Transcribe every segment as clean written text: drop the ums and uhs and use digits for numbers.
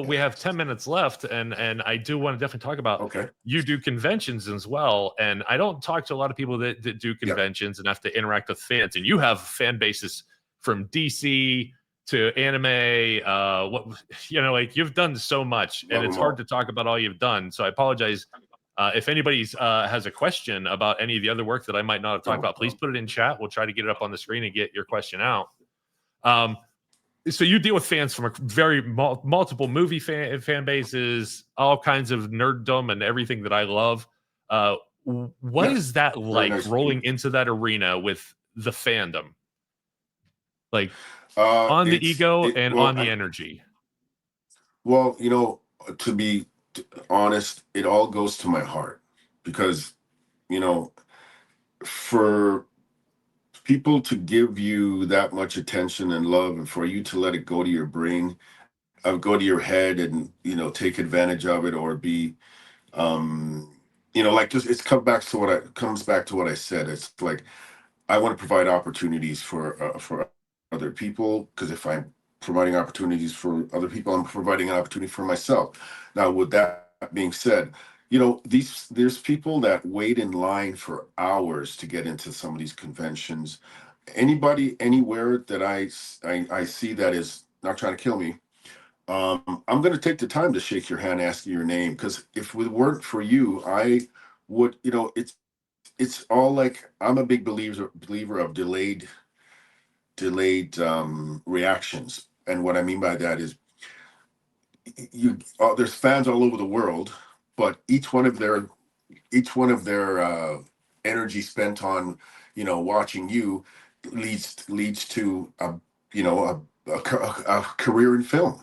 we have 10 minutes left, and I do want to definitely talk about, Okay. you do conventions as well, and I don't talk to a lot of people that do conventions and have to interact with fans, and you have fan bases from DC to anime, what, like, you've done so much, and it's hard to talk about all you've done. So I apologize. If anybody's has a question about any of the other work that I might not have talked about, please put it in chat. We'll try to get it up on the screen and get your question out. So you deal with fans from a very multiple movie fan bases, all kinds of nerddom and everything that I love. What is that like, rolling into that arena with the fandom? Like, on the ego and on the energy? Well, to be honest, it all goes to my heart, because, for people to give you that much attention and love, and for you to let it go to your brain, go to your head, and, take advantage of it, or be, like, just, it comes back to what I said. It's like, I want to provide opportunities for other people, because if I'm providing opportunities for other people, I'm providing an opportunity for myself. Now, with that being said, there's people that wait in line for hours to get into some of these conventions. Anybody, anywhere that I see that is not trying to kill me, I'm going to take the time to shake your hand, ask you your name, because if it weren't for you, I would, it's all like, I'm a big believer of delayed reactions. And what I mean by that is, there's fans all over the world, but each one of their energy spent on watching you leads to a career in film.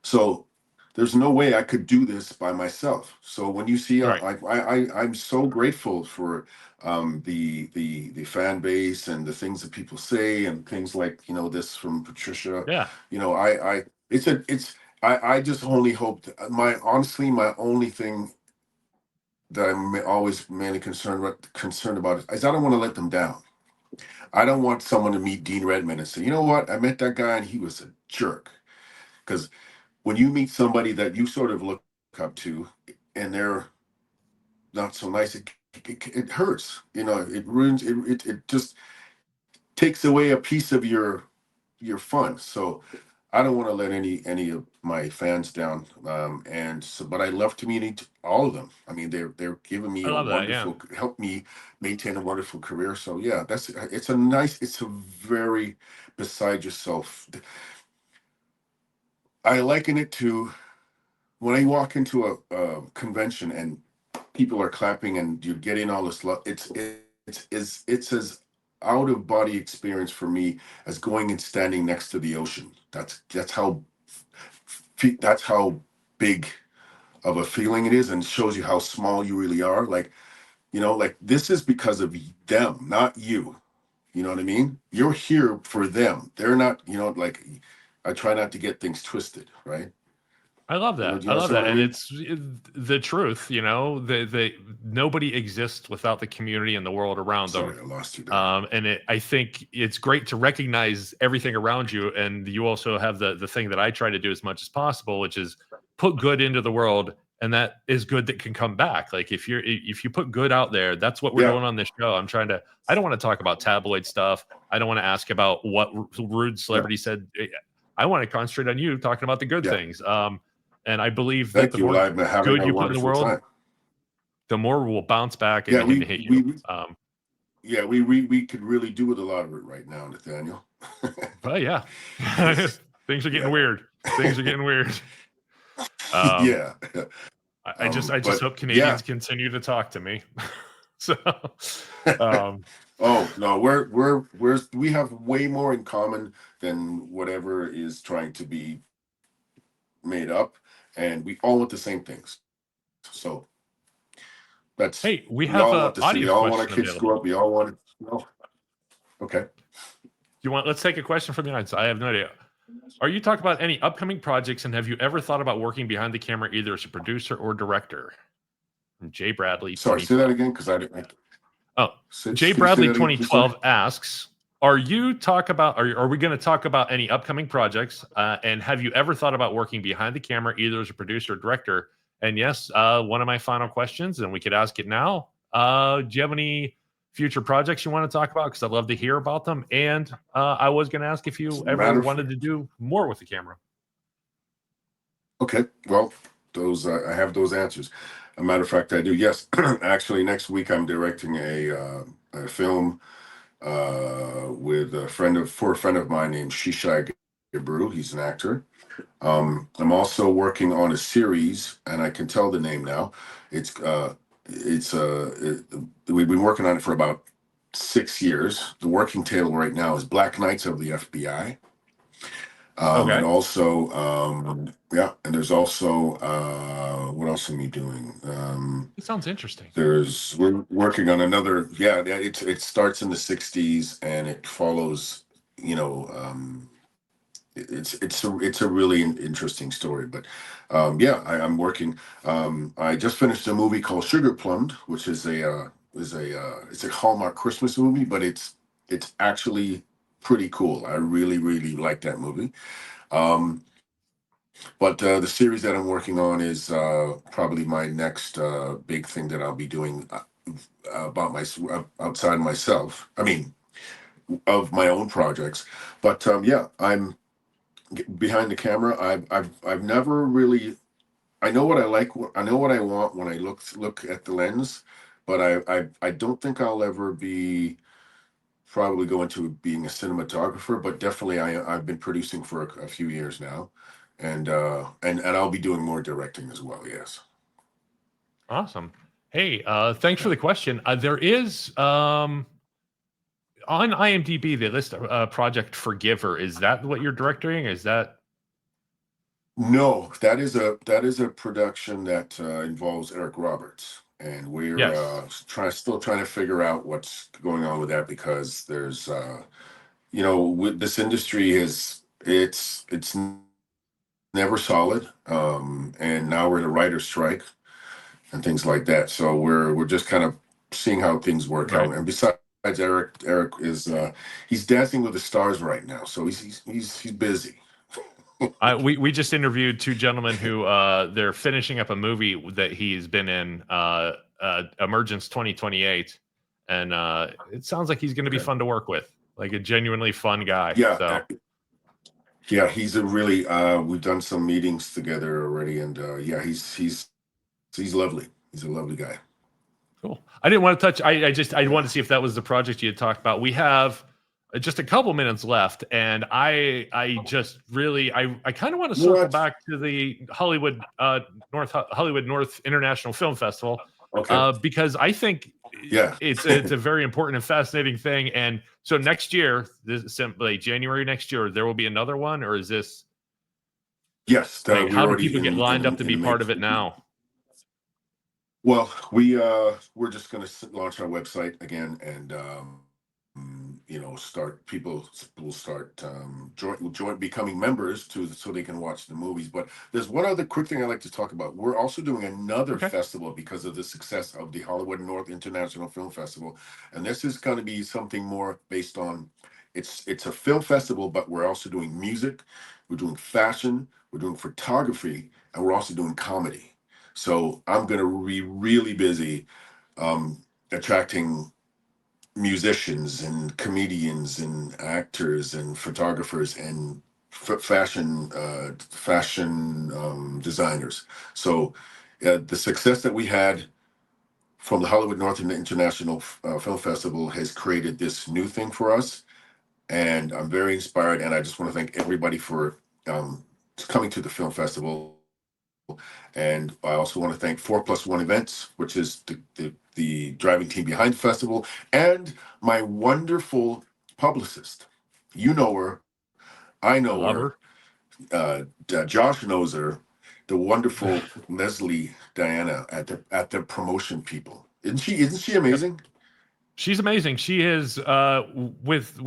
So there's no way I could do this by myself. So when you see, I'm so grateful for the fan base and the things that people say, and things like, this from Patricia. Yeah. I just only hope that my only thing that I'm always mainly concerned about is I don't want to let them down. I don't want someone to meet Dean Redman and say, you know what, I met that guy and he was a jerk. Because when you meet somebody that you sort of look up to and they're not so nice, it hurts. It ruins it. It just takes away a piece of your fun. So I don't want to let any of my fans down. But I love to meet all of them. I mean, they're giving me help me maintain a wonderful career. So yeah, it's a very beside yourself. I liken it to when I walk into a convention and people are clapping and you're getting all this love. It's as out of body experience for me as going and standing next to the ocean. That's how big of a feeling it is, and shows you how small you really are. Like, this is because of them, not you. You know what I mean? You're here for them. They're not, like, I try not to get things twisted, right? I love that. I love that. And it's the truth, nobody exists without the community and the world around them. Sorry, I lost you there. I think it's great to recognize everything around you. And you also have the thing that I try to do as much as possible, which is put good into the world. And that is good that can come back. Like, if you put good out there, that's what we're doing on this show. I don't want to talk about tabloid stuff. I don't want to ask about what rude celebrity said. I want to concentrate on you talking about the good things. And I believe that the more good you put in the world, the more we'll bounce back and hit you. We could really do with a lot of it right now, Nathaniel. But yeah, things are getting weird. Things are getting weird. I just hope Canadians continue to talk to me. So, oh no, we have way more in common than whatever is trying to be made up, and we all want the same things. So that's we have an audience. We all want our kids to grow up. We all want it. Okay. Let's take a question from the audience. I have no idea. Are you talking about any upcoming projects, and have you ever thought about working behind the camera, either as a producer or director? From Jay Bradley. Sorry, say that again, because I didn't. Jay Bradley 2012 asks, Are you talk about? Are we going to talk about any upcoming projects? And have you ever thought about working behind the camera, either as a producer or director? And yes, one of my final questions, and we could ask it now. Do you have any future projects you want to talk about? Because I'd love to hear about them. And I was going to ask if you ever wanted to do more with the camera. Okay, well, those I have those answers. A matter of fact, I do. Yes, actually, next week I'm directing a film with a friend of mine named Shishai Gabru. He's an actor. I'm also working on a series, and I can tell the name now. It's we've been working on it for about 6 years. The working title right now is Black Knights of the FBI. Okay. And also, yeah, and there's also, what else am I doing? It sounds interesting. We're working on another, yeah, it starts in the 60s and it follows, you know, it's a really interesting story, but yeah, I'm working. I just finished a movie called Plummed, which is it's a Hallmark Christmas movie, but it's actually pretty cool. I really like that movie. But the series that I'm working on is probably my next big thing that I'll be doing about outside myself. I mean, of my own projects. But yeah, I'm behind the camera. I've never really. I know what I like. I know what I want when I look at the lens, but I don't think I'll ever be probably go into being a cinematographer. But definitely, I've been producing for a few years now, and I'll be doing more directing as well. Yes. Awesome. Hey, thanks for the question. There is on IMDb they list Project Forgiver. Is that what you're directing? Is that No, that is a production that involves Eric Roberts, and we're yes? still trying to figure out what's going on with that because there's with this industry is it's never solid, and now we're in a writer's strike and things like that. So we're just kind of seeing how things work Right. out. And besides, Eric is he's dancing with the stars right now, so he's busy. We just interviewed two gentlemen who they're finishing up a movie that he's been in, Emergence 2028, and it sounds like he's going to be Okay. fun to work with, like a genuinely fun guy. Yeah, So yeah, he's a really we've done some meetings together already, and yeah, he's lovely. He's a lovely guy. cool. I didn't want to touch. I wanted to see if that was the project you had talked about. We have just a couple minutes left, and I just really I kind of want to circle What? back to the Hollywood North International Film Festival, Okay. because I think Yeah. it's a very important and fascinating thing. And so next year, this simply January next year, there will be another one, or is this Yes, like we're how do already people get lined up to in be the part mix. of it now? Well, we're just going to launch our website again, and start people will start join becoming members so they can watch the movies. But there's one other quick thing I like to talk about. We're also doing another Okay. festival because of the success of the Hollywood North International Film Festival, and this is going to be something more based on it's a film festival, but we're also doing music, we're doing fashion, we're doing photography, and we're also doing comedy. So I'm going to be really busy attracting musicians and comedians and actors and photographers and fashion designers. So the success that we had from the Hollywood North International Film Festival has created this new thing for us, and I'm very inspired. And I just want to thank everybody for coming to the film festival. And I also want to thank 4+1 Events, which is the driving team behind the festival, and my wonderful publicist. You know her, I I know love her, her. Josh knows her, the wonderful Lesley Diana at the promotion people. Isn't she Yep. amazing? She's amazing. She is with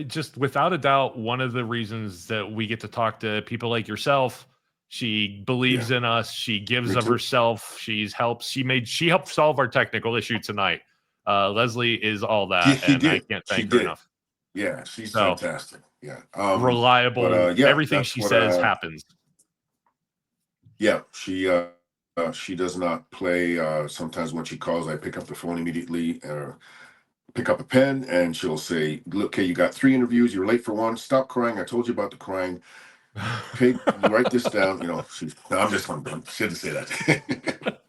just without a doubt one of the reasons that we get to talk to people like yourself. She believes Yeah, in us. She gives me of too. herself. She helped solve our technical issue tonight. Leslie is all Yeah, that, she and I did. can't She thank her did. enough. Yeah, she's So fantastic. Yeah. reliable. Yeah, Everything that's she what says happens. yeah, she does not play. Sometimes when she calls, I pick up the phone immediately, pick up a pen, and she'll say, "Look, okay, you got 3 interviews. You're late for one. Stop crying. I told you about the crying. Okay, you write this down." No, I'm just fun. She didn't say that.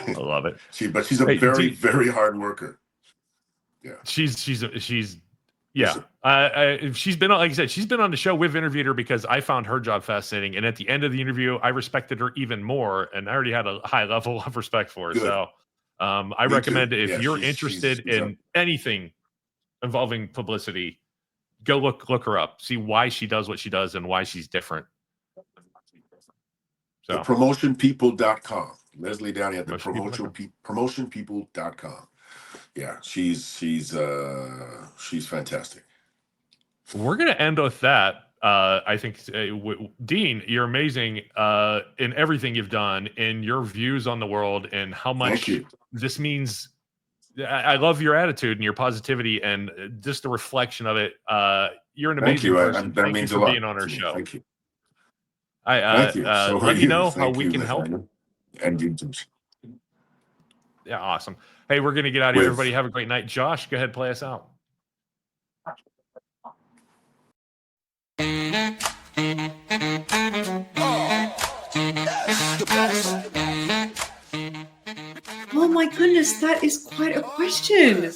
I love it. But she's a Hey, very, very hard worker. Yeah. She's yeah. She's been on, like I said, she's been on the show. We've interviewed her because I found her job fascinating, and at the end of the interview, I respected her even more, and I already had a high level of respect for her. Good. So, I Me recommend too. if Yeah, you're interested in anything involving publicity, go look her up, see why she does what she does, and why she's different. The So, promotionpeople.com. Lesley Downey at the promotionpeople.com. promotionpeople.com. Yeah, she's fantastic. We're gonna end with that. I think Dean, you're amazing in everything you've done, in your views on the world, and how much this means. I love your attitude and your positivity, and just the reflection of it. You're an amazing person. That Thank you means for a lot being on our to me. show. Thank you. I Thank you. So let me know how Thank we you, can help. and you too. Yeah, awesome. Hey, we're gonna get out of here. Everybody have a great night. Josh, go ahead, play us out. Oh my goodness, that is quite a question.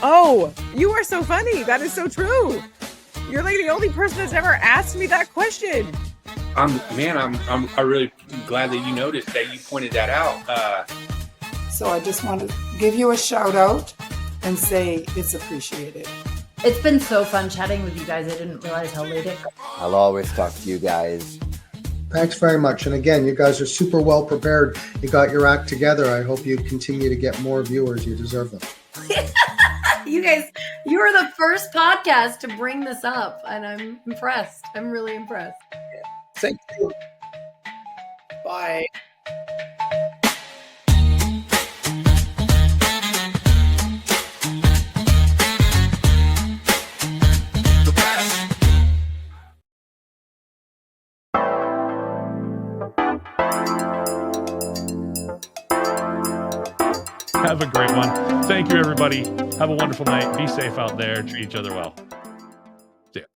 Oh, you are so funny. That is so true. You're like the only person that's ever asked me that question. I'm really glad that you noticed, that you pointed that out. So I just want to give you a shout out and say it's appreciated. It's been so fun chatting with you guys. I didn't realize how late it got. I'll always talk to you guys. Thanks very much. And again, you guys are super well prepared. You got your act together. I hope you continue to get more viewers. You deserve them. You guys, you are the first podcast to bring this up, and I'm impressed. I'm really impressed. Thank you. Bye. Have a great one. Thank you, everybody. Have a wonderful night. Be safe out there. Treat each other well.